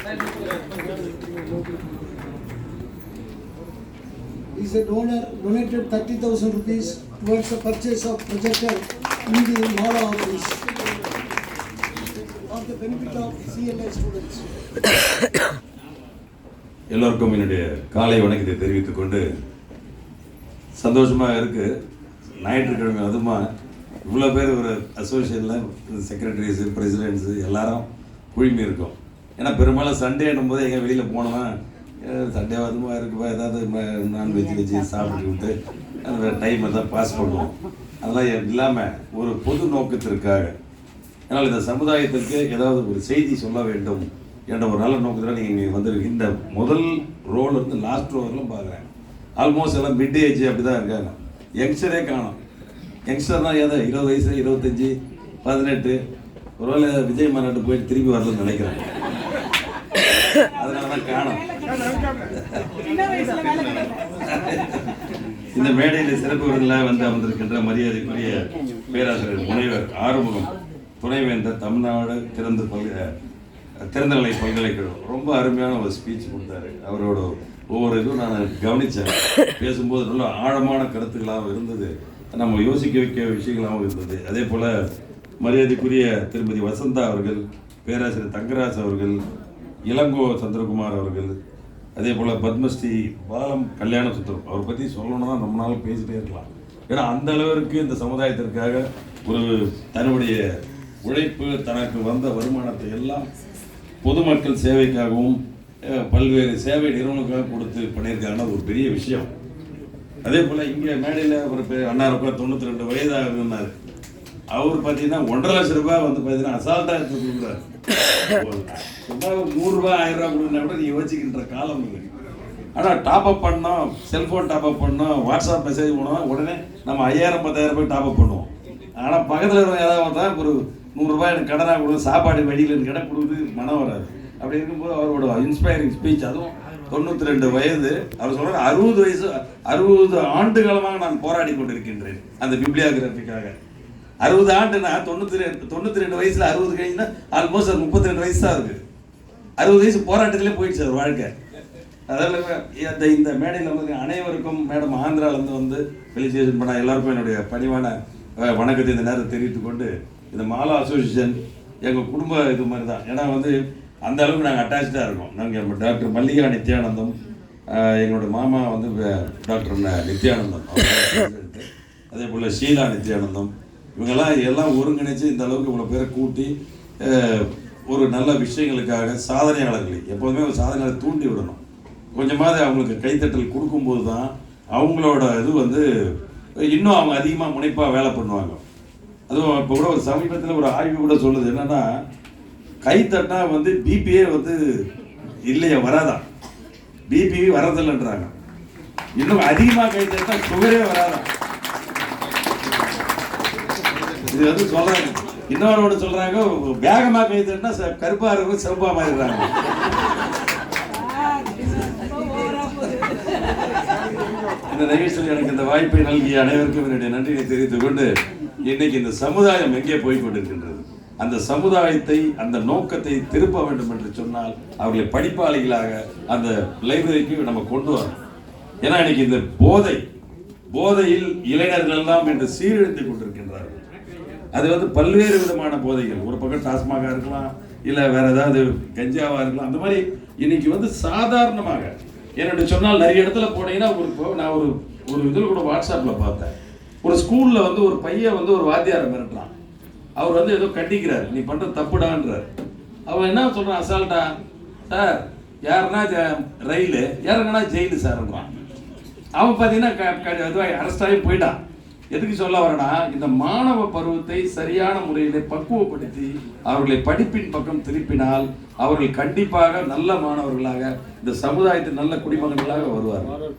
Is a donor donated 30,000 rupees towards the purchase of projector in the Mala office for the benefit of CLA students. எல்லோருக்கும் என்னுடைய காலை வணக்கத்தை தெரிவித்துக் கொண்டு சந்தோஷமாக இருக்குது. ஞாயிற்றுக்கிழமை அதுமா இவ்வளோ பேர் ஒரு அசோசியேஷனில் செக்ரட்டரிஸு பிரசிடென்ட்ஸு எல்லாரும் குழுமி இருக்கோம். ஏன்னா பெரும்பாலும் சண்டே போது எங்கே வெளியில் போனோம்னா சண்டே அதுமா இருக்குப்பா ஏதாவது நான்வெஜ் வச்சு சாப்பிட்டு விட்டு அந்த டைமை தான் பாஸ் பண்ணுவோம். அதெல்லாம் இல்லாமல் ஒரு பொது நோக்கத்திற்காக அதனால் இந்த சமுதாயத்திற்கு ஏதாவது ஒரு செய்தி சொல்ல வேண்டும் என்ற ஒரு நல்ல நோக்கத்தில் நீங்கள் வந்துருக்கு. இந்த முதல் ரோல் இருந்து லாஸ்ட் ரோவரெலாம் பார்க்குறேன். ஆல்மோஸ்ட் எல்லாம் மிட் ஏஜ் அப்படி தான் இருக்காங்க. யங்ஸ்டரே காணும். யங்ஸ்டர் தான் ஏதோ 20 வயசு 25 18 ஒருவேளை விஜய் மாநாட்டு போயிட்டு திரும்பி வரலன்னு நினைக்கிறேன். அதனால தான் காணும். இந்த மேடையில் சிறப்பு விருந்தில் வந்து அமர்ந்திருக்கின்ற மரியாதைக்குரிய பேராசிரியர் முனைவர் ஆறுமுகம் துணைவேந்தர் தமிழ்நாடு திறந்தநிலை பல்கலைக்கழகம் ரொம்ப அருமையான ஒரு ஸ்பீச் கொடுத்தாரு. அவரோட ஒவ்வொரு இதுவும் நான் கவனித்தேன். பேசும்போது நல்ல ஆழமான கருத்துக்களாகவும் இருந்தது, நம்ம யோசிக்க வைக்க விஷயங்களாகவும் இருந்தது. அதே போல் மரியாதைக்குரிய திருமதி வசந்தா அவர்கள், பேராசிரியர் தங்கராஜ் அவர்கள், இளங்கோ சந்திரகுமார் அவர்கள், அதே போல் பத்மஸ்ரீ பாலம் கல்யாண சுந்தரம் அவரை பற்றி சொல்லணும்னா ரொம்ப நாள் பேசிகிட்டே இருக்கலாம். ஏன்னா அந்த அளவிற்கு இந்த சமுதாயத்திற்காக ஒரு தன்னுடைய உழைப்பு, தனக்கு வந்த வருமானத்தை எல்லாம் பொதுமக்கள் சேவைக்காகவும் பல்வேறு சேவை நிறுவனங்களுக்காக கொடுத்து பண்ணியிருக்காங்கன்னா ஒரு பெரிய விஷயம். அதே போல் இங்கே மேடையில் ஒரு அண்ணார் 92 வயதாகுன்னார். அவர் பார்த்தீங்கன்னா 1.5 லட்சம் ரூபாய் வந்து பார்த்தீங்கன்னா அசால்ட்டாக எடுத்து கொடுக்குறாரு. சும்மா 100 ரூபாய் 1000 ரூபாய் கொடுக்குன்னா கூட நீ யோசிக்கின்ற காலம் இல்லை. ஆனால் டாப்அப் பண்ணோம், செல்ஃபோன் டாப்அப் பண்ணோம், வாட்ஸ்அப் மெசேஜ் பண்ணோம், உடனே நம்ம 5000 10,000 ரூபாய் டாப்அப் பண்ணுவோம். ஆனால் பக்கத்தில் இருக்கிற ஏதாவது தான் ஒரு 100 ரூபாய் எனக்கு கடனாக கொடுக்கும், சாப்பாடு வழியில் கடை கொடுக்குது மனம் வராது. அப்படி இருக்கும்போது அவரோட இன்ஸ்பைரிங் ஸ்பீச், அதுவும் 92 வயது, அவர் சொல்கிறார் 60 ஆண்டு காலமாக நான் போராடி கொண்டிருக்கின்றேன் அந்த பிப்ளியோகிராஃபிக்காக. 60 ஆண்டுனா 92 வயசில் 60 கழிஞ்சுன்னா ஆல்மோஸ்ட் 32 வயசு தான் இருக்குது. 60 வயசு போராட்டத்திலே போயிடுச்சு அவர் வாழ்க்கை. அதில் இந்த மேடையில் வந்து அனைவருக்கும் மேடம் ஆந்திராவிலேருந்து வந்து ஃபெலிசிட்டேஷன் பண்ண எல்லாருக்கும் என்னுடைய பணிவான வணக்கத்தை இந்த நேரம் தெரிவித்துக் கொண்டு, இந்த மாலா அசோசியேஷன் எங்கள் குடும்ப இது மாதிரி தான். ஏன்னா வந்து அந்த அளவுக்கு நாங்கள் அட்டாச்சாக இருக்கோம். நாங்கள் டாக்டர் மல்லிகா நித்யானந்தம், எங்களோட மாமா வந்து டாக்டர் நித்யானந்தம், அதே போல் ஷீலா நித்யானந்தம், இவங்கெல்லாம் எல்லாம் ஒருங்கிணைச்சு இந்த அளவுக்கு இவ்வளோ பேரை கூட்டி ஒரு நல்ல விஷயங்களுக்காக சாதனையாளர்களை எப்போதுமே ஒரு சாதனையாளர் தூண்டி விடணும். கொஞ்சமாவது அவங்களுக்கு கைத்தட்டல் கொடுக்கும்போது தான் அவங்களோட இது வந்து இன்னும் அவங்க அதிகமாக முனைப்பாக வேலை பண்ணுவாங்க. அதுவும் இப்போ கூட ஒரு சமீபத்தில் ஒரு ஆய்வு கூட சொல்லுது என்னன்னா, கைத்தட்டா வந்து பிபியே வந்து இல்லையா வராதான், பிபி வரதில்லைன்றாங்க. இன்னும் அதிகமாக கைத்தட்டா சுகரே வராதான். இது வந்து சொல்றாங்க. இன்னொரு சொல்றாங்க, வேகமாக கைத்தட்டா கருப்பா இருக்கும் சிவப்பா மாறிடுறாங்க. இந்த நிகழ்ச்சியில் எனக்கு இந்த வாய்ப்பை நல்கிய அனைவருக்கும் என்னுடைய நன்றியை தெரிவித்துக் கொண்டு, இன்னைக்கு இந்த சமுதாயம் எங்கே போய்கொண்டிருக்கின்றது, அந்த சமுதாயத்தை அந்த நோக்கத்தை திருப்ப வேண்டும் என்று சொன்னால் அவர்களை படிப்பாளிகளாக அந்த லைப்ரரிக்கு நம்ம கொண்டு வரணும். ஏன்னா இன்னைக்கு இந்த போதையில் இளைஞர்கள் எல்லாம் என்று சீரழித்துக் கொண்டிருக்கின்றார்கள். அது வந்து பல்வேறு விதமான போதைகள், ஒரு பக்கம் டாஸ்மாக இருக்கலாம், இல்லை வேற ஏதாவது கஞ்சாவா இருக்கலாம். அந்த மாதிரி இன்னைக்கு வந்து சாதாரணமாக என்னுடைய சொன்னால் நிறைய இடத்துல போனீங்கன்னா நான் ஒரு இதில் கூட வாட்ஸ்அப்பில் பார்த்தேன். ஒரு ஸ்கூலில் வந்து ஒரு பையன் வந்து ஒரு வாத்தியாரை மிரட்டுறான். அவர் வந்து ஏதோ கண்டிக்கிறார், நீ பண்ணுற தப்புடான்றார். அவன் என்ன சொல்கிறான் அசால்ட்டா, சார் யாருன்னா ரயிலு யாருங்கன்னா ஜெயிலு சார்ன்றான். அவன் பார்த்தீங்கன்னா அரெஸ்ட் ஆகி போயிட்டான். எதுக்கு சொல்ல வரனா, இந்த மாணவ பருவத்தை சரியான முறையிலே பக்குவப்படுத்தி அவர்களை படிப்பின் பக்கம் திருப்பினால் அவர்கள் கண்டிப்பாக நல்ல மாணவர்களாக இந்த சமுதாயத்தின் நல்ல குடிமகன்களாக வருவார்கள்.